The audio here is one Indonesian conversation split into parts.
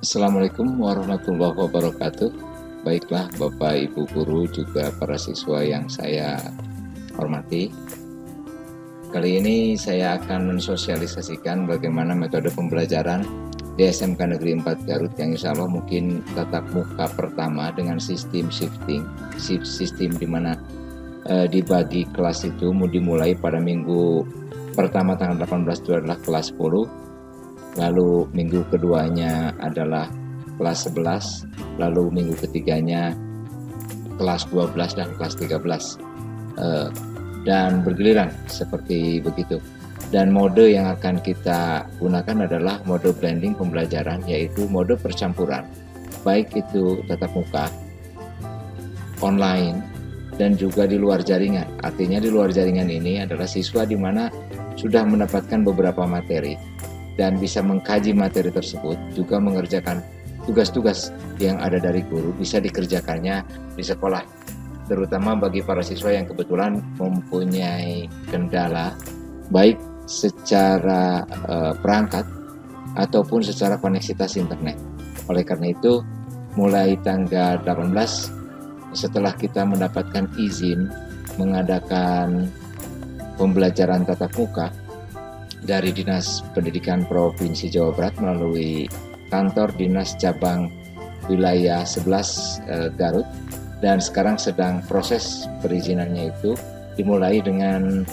Assalamualaikum warahmatullahi wabarakatuh. Baiklah Bapak Ibu Guru juga para siswa yang saya hormati. Kali ini saya akan mensosialisasikan bagaimana metode pembelajaran di SMK Negeri 4 Garut yang insya Allah mungkin tatap muka pertama dengan sistem shifting, sistem di mana dibagi kelas itu dimulai pada minggu pertama tanggal 18 itu adalah kelas 10. Lalu minggu keduanya adalah kelas 11, lalu minggu ketiganya kelas 12 dan kelas 13. Dan bergiliran seperti begitu. Dan mode yang akan kita gunakan adalah mode blending pembelajaran, yaitu mode percampuran. Baik itu tatap muka, online, dan juga di luar jaringan. Artinya di luar jaringan ini adalah siswa di mana sudah mendapatkan beberapa materi dan bisa mengkaji materi tersebut, juga mengerjakan tugas-tugas yang ada dari guru, bisa dikerjakannya di sekolah. Terutama bagi para siswa yang kebetulan mempunyai kendala, baik secara perangkat ataupun secara koneksitas internet. Oleh karena itu, mulai tanggal 18, setelah kita mendapatkan izin mengadakan pembelajaran tatap muka dari Dinas Pendidikan Provinsi Jawa Barat melalui kantor Dinas Cabang Wilayah 11 Garut, dan sekarang sedang proses perizinannya itu dimulai dengan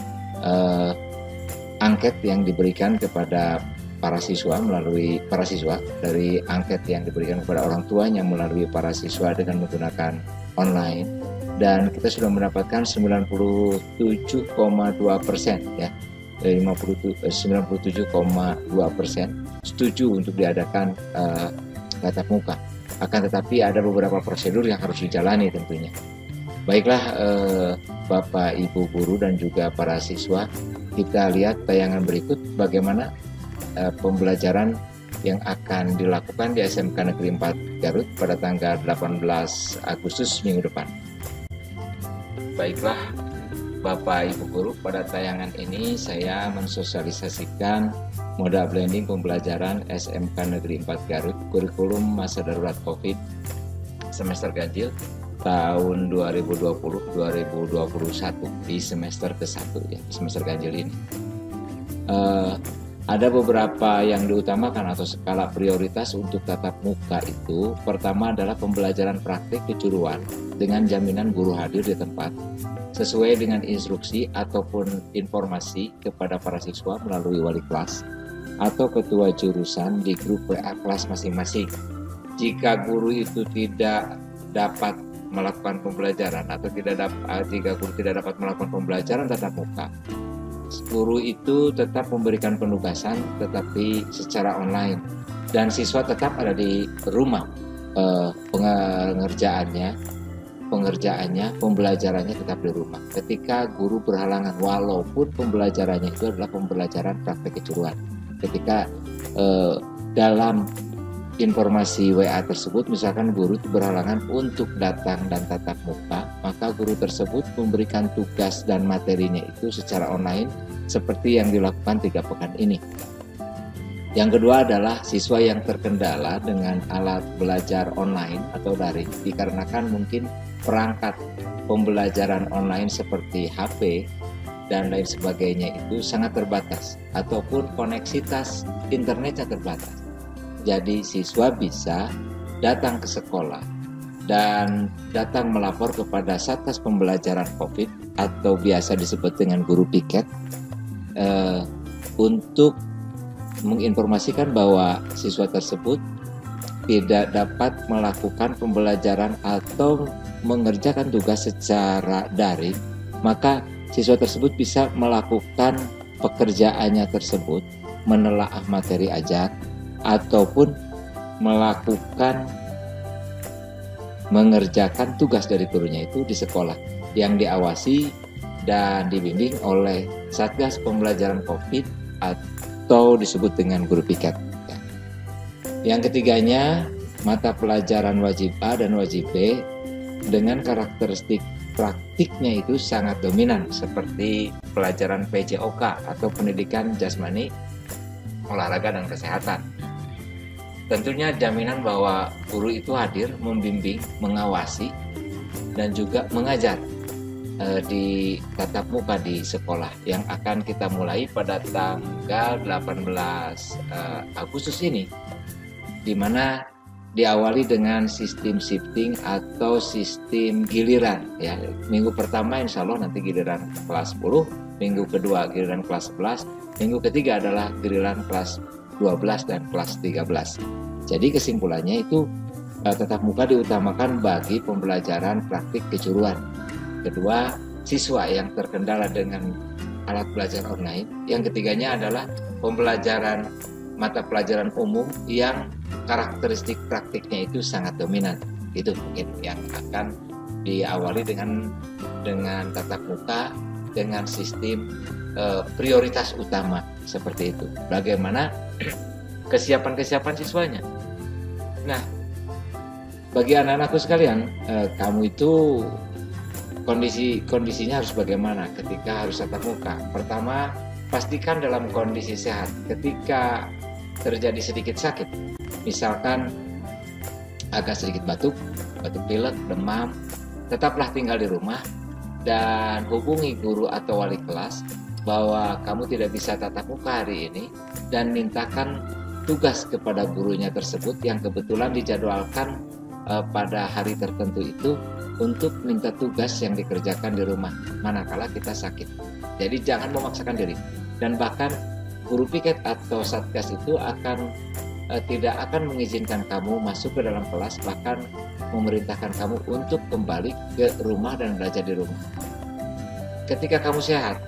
angket yang diberikan kepada para siswa melalui para siswa, dari angket yang diberikan kepada orang tuanya melalui para siswa dengan menggunakan online, dan kita sudah mendapatkan 97,2% ya. 97,2% setuju untuk diadakan tatap muka. Akan tetapi ada beberapa prosedur yang harus dijalani tentunya. Baiklah Bapak Ibu Guru dan juga para siswa, kita lihat tayangan berikut bagaimana pembelajaran yang akan dilakukan di SMK Negeri 4 Garut pada tanggal 18 Agustus minggu depan. Baiklah Bapak Ibu Guru, pada tayangan ini saya mensosialisasikan modal blending pembelajaran SMK Negeri 4 Garut, kurikulum masa darurat COVID semester ganjil tahun 2020-2021 di semester ke-1 ya, semester ganjil ini. Ada beberapa yang diutamakan atau skala prioritas untuk tatap muka itu. Pertama adalah pembelajaran praktik kejuruan dengan jaminan guru hadir di tempat sesuai dengan instruksi ataupun informasi kepada para siswa melalui wali kelas atau ketua jurusan di grup WA kelas masing-masing. Jika guru itu tidak dapat melakukan pembelajaran atau jika guru tidak dapat melakukan pembelajaran tatap muka, guru itu tetap memberikan penugasan tetapi secara online, dan siswa tetap ada di rumah. Pembelajarannya tetap di rumah ketika guru berhalangan, walaupun pembelajarannya itu adalah pembelajaran praktek kejuruan. Ketika dalam informasi WA tersebut misalkan guru berhalangan untuk datang dan tatap muka, maka guru tersebut memberikan tugas dan materinya itu secara online seperti yang dilakukan 3 pekan ini. Yang kedua adalah siswa yang terkendala dengan alat belajar online atau daring dikarenakan mungkin perangkat pembelajaran online seperti HP dan lain sebagainya itu sangat terbatas ataupun koneksitas internetnya terbatas. Jadi siswa bisa datang ke sekolah dan datang melapor kepada Satgas Pembelajaran COVID atau biasa disebut dengan guru piket untuk menginformasikan bahwa siswa tersebut tidak dapat melakukan pembelajaran atau mengerjakan tugas secara daring, maka siswa tersebut bisa melakukan pekerjaannya tersebut, menelaah materi ajar, ataupun mengerjakan tugas dari gurunya itu di sekolah yang diawasi dan dibimbing oleh Satgas Pembelajaran COVID atau disebut dengan guru piket. Yang ketiganya, mata pelajaran wajib A dan wajib B dengan karakteristik praktiknya itu sangat dominan seperti pelajaran PJOK atau pendidikan jasmani, olahraga dan kesehatan. tentunya jaminan bahwa guru itu hadir, membimbing, mengawasi, dan juga mengajar di tatap muka di sekolah yang akan kita mulai pada tanggal 18 Agustus ini, di mana diawali dengan sistem shifting atau sistem giliran ya. Minggu pertama insya Allah nanti giliran kelas 10, minggu kedua giliran kelas 11, minggu ketiga adalah giliran kelas 12 dan kelas 13. Jadi kesimpulannya itu tatap muka diutamakan bagi pembelajaran praktik kejuruan. Kedua, siswa yang terkendala dengan alat belajar online. Yang ketiganya adalah pembelajaran mata pelajaran umum yang karakteristik praktiknya itu sangat dominan. Itu mungkin yang akan diawali dengan tatap muka dengan sistem prioritas utama seperti itu. Bagaimana kesiapan siswanya? Nah, bagi anak-anakku sekalian, kamu itu kondisinya harus bagaimana ketika harus tatap muka. Pertama, pastikan dalam kondisi sehat. Ketika terjadi sedikit sakit, misalkan agak sedikit batuk pilek, demam, tetaplah tinggal di rumah dan hubungi guru atau wali kelas bahwa kamu tidak bisa tatap muka hari ini dan mintakan tugas kepada gurunya tersebut yang kebetulan dijadwalkan pada hari tertentu itu untuk minta tugas yang dikerjakan di rumah manakala kita sakit. Jadi jangan memaksakan diri, dan bahkan guru piket atau satgas itu tidak akan mengizinkan kamu masuk ke dalam kelas, bahkan memerintahkan kamu untuk kembali ke rumah dan belajar di rumah. Ketika kamu sehat,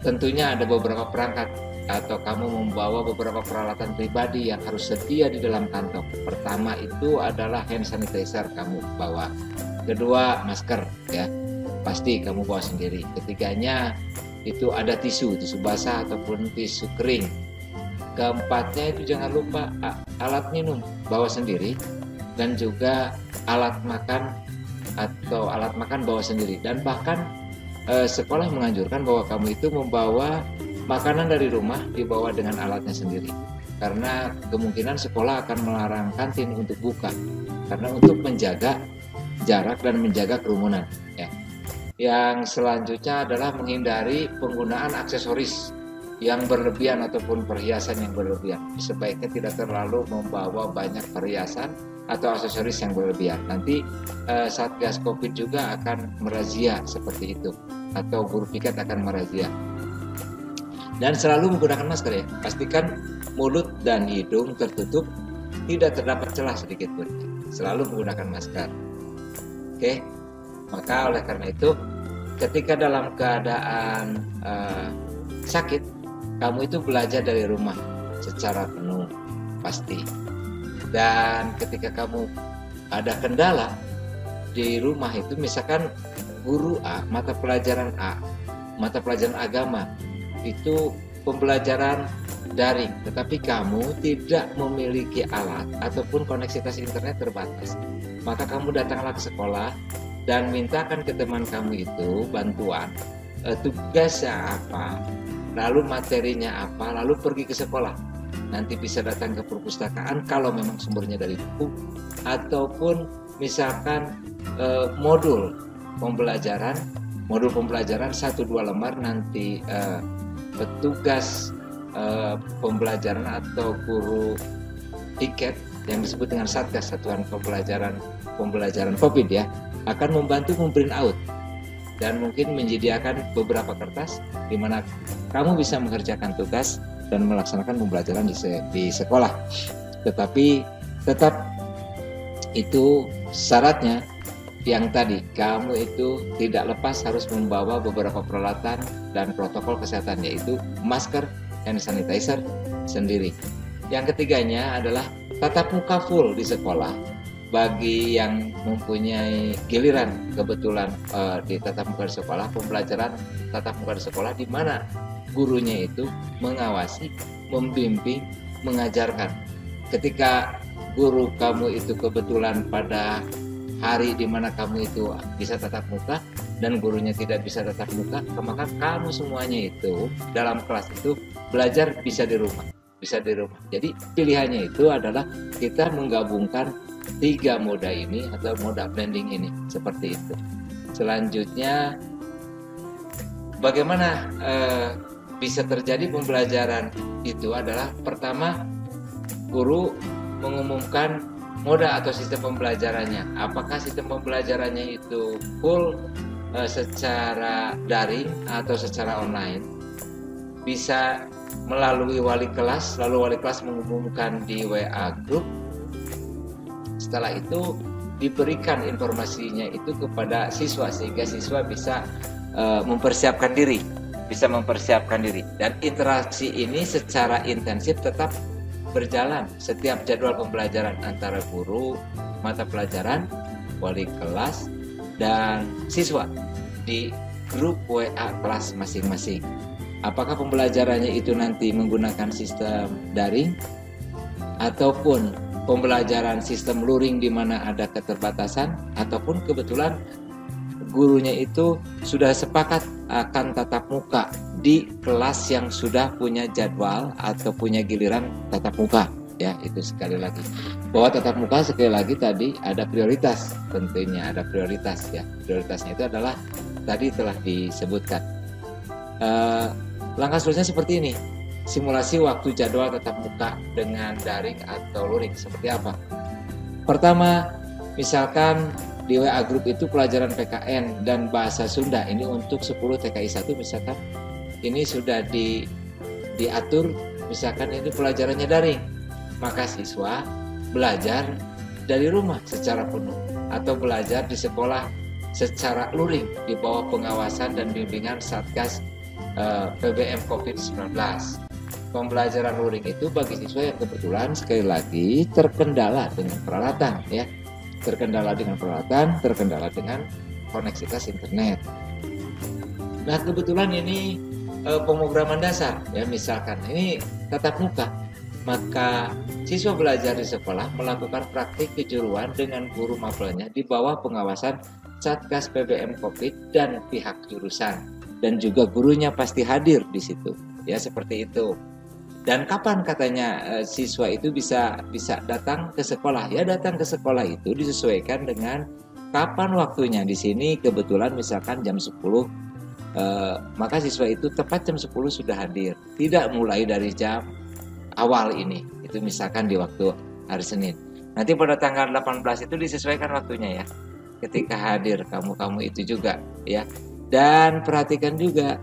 tentunya ada beberapa perangkat atau kamu membawa beberapa peralatan pribadi yang harus sedia di dalam kantong. Pertama itu adalah hand sanitizer kamu bawa. Kedua, masker ya, pasti kamu bawa sendiri. Ketiganya itu ada tisu basah ataupun tisu kering. Keempatnya itu jangan lupa alat minum bawa sendiri, dan juga alat makan bawa sendiri. Dan bahkan sekolah menganjurkan bahwa kamu itu membawa makanan dari rumah, dibawa dengan alatnya sendiri, karena kemungkinan sekolah akan melarang kantin untuk buka karena untuk menjaga jarak dan menjaga kerumunan ya. Yang selanjutnya adalah menghindari penggunaan aksesoris yang berlebihan ataupun perhiasan yang berlebihan. Sebaiknya tidak terlalu membawa banyak perhiasan atau aksesoris yang berlebihan. Nanti Satgas Covid juga akan merazia seperti itu, atau guru piket akan merazia. Dan selalu menggunakan masker ya. Pastikan mulut dan hidung tertutup, tidak terdapat celah sedikit pun. Selalu menggunakan masker. Oke, maka oleh karena itu, ketika dalam keadaan sakit, kamu itu belajar dari rumah secara penuh pasti. Dan ketika kamu ada kendala di rumah itu, misalkan guru mata pelajaran agama itu pembelajaran daring, tetapi kamu tidak memiliki alat ataupun koneksitas internet terbatas, maka kamu datanglah ke sekolah dan mintakan ke teman kamu itu bantuan, tugasnya apa, lalu materinya apa, lalu pergi ke sekolah. Nanti bisa datang ke perpustakaan kalau memang sumbernya dari buku, ataupun misalkan modul pembelajaran 1-2 lembar, nanti petugas pembelajaran atau guru piket yang disebut dengan Satgas Satuan Pembelajaran Covid ya, akan membantu memprint out dan mungkin menyediakan beberapa kertas di mana kamu bisa mengerjakan tugas dan melaksanakan pembelajaran di sekolah. Tetapi tetap itu syaratnya yang tadi, kamu itu tidak lepas harus membawa beberapa peralatan dan protokol kesehatan, yaitu masker, hand sanitizer sendiri. Yang ketiganya adalah tatap muka full di sekolah. Bagi yang mempunyai giliran kebetulan di tatap muka di sekolah, pembelajaran tatap muka di sekolah di mana gurunya itu mengawasi, membimbing, mengajarkan. Ketika guru kamu itu kebetulan pada hari di mana kamu itu bisa tatap muka dan gurunya tidak bisa tatap muka, maka kamu semuanya itu dalam kelas itu belajar bisa di rumah. bisa di rumah. Jadi pilihannya itu adalah kita menggabungkan 3 moda ini atau moda blending ini, seperti itu. Selanjutnya, bagaimana bisa terjadi pembelajaran itu adalah pertama, guru mengumumkan moda atau sistem pembelajarannya. Apakah sistem pembelajarannya itu full secara daring atau secara online? Bisa melalui wali kelas, lalu wali kelas mengumumkan di WA group. Setelah itu diberikan informasinya itu kepada siswa sehingga siswa bisa mempersiapkan diri, dan interaksi ini secara intensif tetap berjalan setiap jadwal pembelajaran antara guru, mata pelajaran, wali kelas, dan siswa di grup WA kelas masing-masing. Apakah pembelajarannya itu nanti menggunakan sistem daring ataupun pembelajaran sistem luring di mana ada keterbatasan, ataupun kebetulan gurunya itu sudah sepakat akan tatap muka di kelas yang sudah punya jadwal atau punya giliran tatap muka, ya. Itu sekali lagi bahwa tatap muka sekali lagi tadi ada prioritas, tentunya ada prioritas, ya. Prioritasnya itu adalah tadi telah disebutkan. Langkah selanjutnya seperti ini. Simulasi waktu jadwal tatap muka dengan daring atau luring seperti apa? Pertama, misalkan di WA Group itu pelajaran PKN dan bahasa Sunda ini untuk 10 TKI 1 misalkan ini sudah diatur, misalkan ini pelajarannya daring, maka siswa belajar dari rumah secara penuh atau belajar di sekolah secara luring di bawah pengawasan dan bimbingan Satgas PBM COVID-19. Pembelajaran luring itu bagi siswa yang kebetulan sekali lagi terkendala dengan peralatan, ya. Terkendala dengan koneksitas internet. Nah, kebetulan ini pemrograman dasar, ya, misalkan ini tatap muka, maka siswa belajar di sekolah melakukan praktik kejuruan dengan guru mapelnya di bawah pengawasan Satgas PBM COVID dan pihak jurusan, dan juga gurunya pasti hadir di situ, ya, seperti itu. Dan kapan katanya siswa itu bisa datang ke sekolah? Ya, datang ke sekolah itu disesuaikan dengan kapan waktunya. Di sini kebetulan misalkan jam 10, maka siswa itu tepat jam 10 sudah hadir. Tidak mulai dari jam awal ini. Itu misalkan di waktu hari Senin. Nanti pada tanggal 18 itu disesuaikan waktunya, ya. Ketika hadir kamu itu juga, ya. Dan perhatikan juga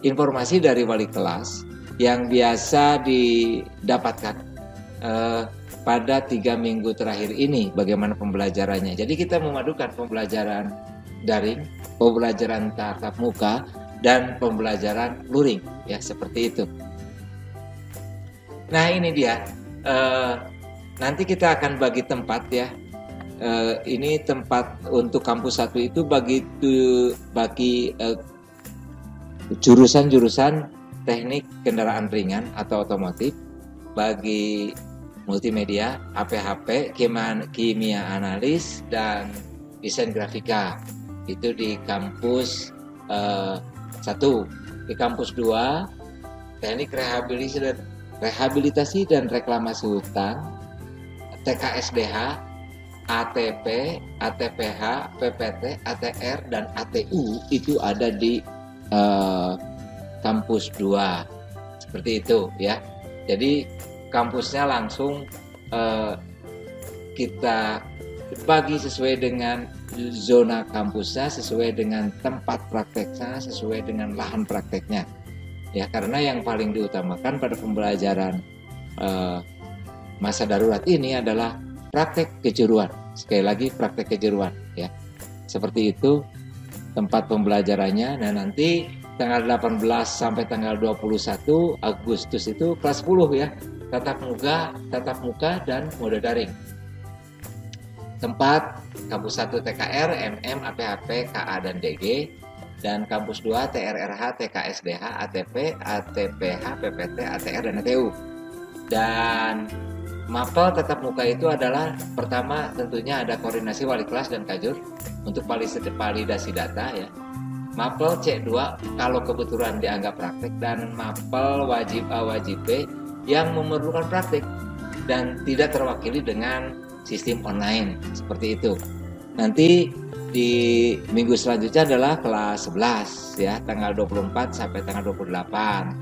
informasi dari wali kelas yang biasa didapatkan pada 3 minggu terakhir ini, bagaimana pembelajarannya. Jadi kita memadukan pembelajaran daring, pembelajaran tatap muka, dan pembelajaran luring, ya, seperti itu. Nah, ini dia. Nanti kita akan bagi tempat, ya. Ini tempat untuk kampus 1 itu bagi jurusan-jurusan teknik kendaraan ringan atau otomotif, bagi multimedia, APHP, kimia analis, dan desain grafika. Itu di kampus 1. Di kampus 2, teknik rehabilitasi dan reklamasi hutan, TKSDH, ATP, ATPH, PPT, ATR, dan ATU itu ada di kampus 2, seperti itu, ya. Jadi kampusnya langsung kita bagi sesuai dengan zona kampusnya, sesuai dengan tempat prakteknya, sesuai dengan lahan prakteknya, ya. Karena yang paling diutamakan pada pembelajaran masa darurat ini adalah praktek kejuruan. Sekali lagi praktek kejuruan, ya. Seperti itu tempat pembelajarannya. Nah, nanti tanggal 18 sampai tanggal 21 Agustus itu kelas 10, ya. Tatap muka dan mode daring. Tempat kampus 1 TKR, MM, APHP, KA, dan DG. Dan kampus 2 TRRH, TKSDH, ATP, ATPH, PPT, ATR, dan ATU. Dan mapel tatap muka itu adalah pertama tentunya ada koordinasi wali kelas dan kajur untuk validasi data, ya. mapel C2 kalau kebetulan dianggap praktek, dan mapel wajib A wajib B yang memerlukan praktek dan tidak terwakili dengan sistem online seperti itu. Nanti di minggu selanjutnya adalah kelas 11 ya, tanggal 24 sampai tanggal 28.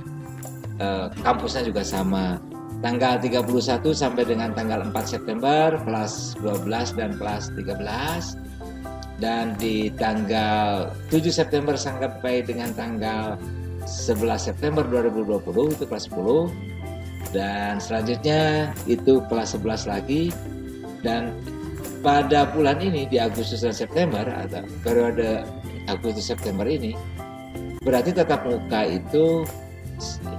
Kampusnya juga sama. Tanggal 31 sampai dengan tanggal 4 September kelas 12 dan kelas 13. Dan di tanggal 7 September sampai dengan tanggal 11 September 2020 itu kelas 10. Dan selanjutnya itu kelas 11 lagi. Dan pada bulan ini di Agustus dan September atau periode Agustus September ini berarti tatap muka itu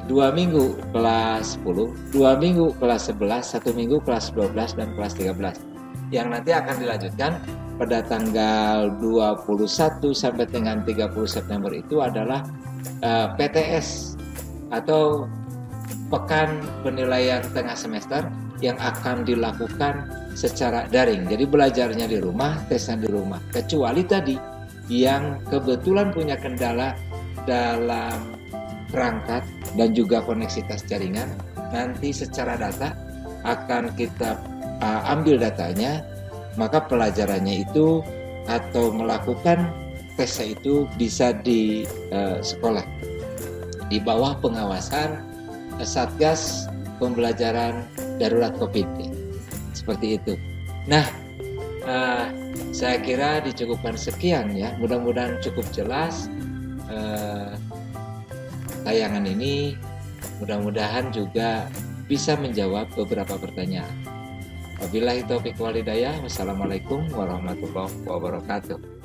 2 minggu kelas 10, 2 minggu kelas 11, 1 minggu kelas 12 dan kelas 13. Yang nanti akan dilanjutkan pada tanggal 21 sampai dengan 30 September itu adalah PTS atau Pekan Penilaian Tengah Semester yang akan dilakukan secara daring. Jadi belajarnya di rumah, tesnya di rumah. Kecuali tadi yang kebetulan punya kendala dalam perangkat dan juga koneksitas jaringan, nanti secara data akan kita ambil datanya, maka pelajarannya itu atau melakukan tesnya itu bisa di sekolah di bawah pengawasan Satgas Pembelajaran Darurat COVID seperti itu. Nah, saya kira dicukupkan sekian ya, mudah-mudahan cukup jelas. Tayangan ini mudah-mudahan juga bisa menjawab beberapa pertanyaan. Wabillahi taufiq wal hidayah. Wassalamualaikum warahmatullahi wabarakatuh.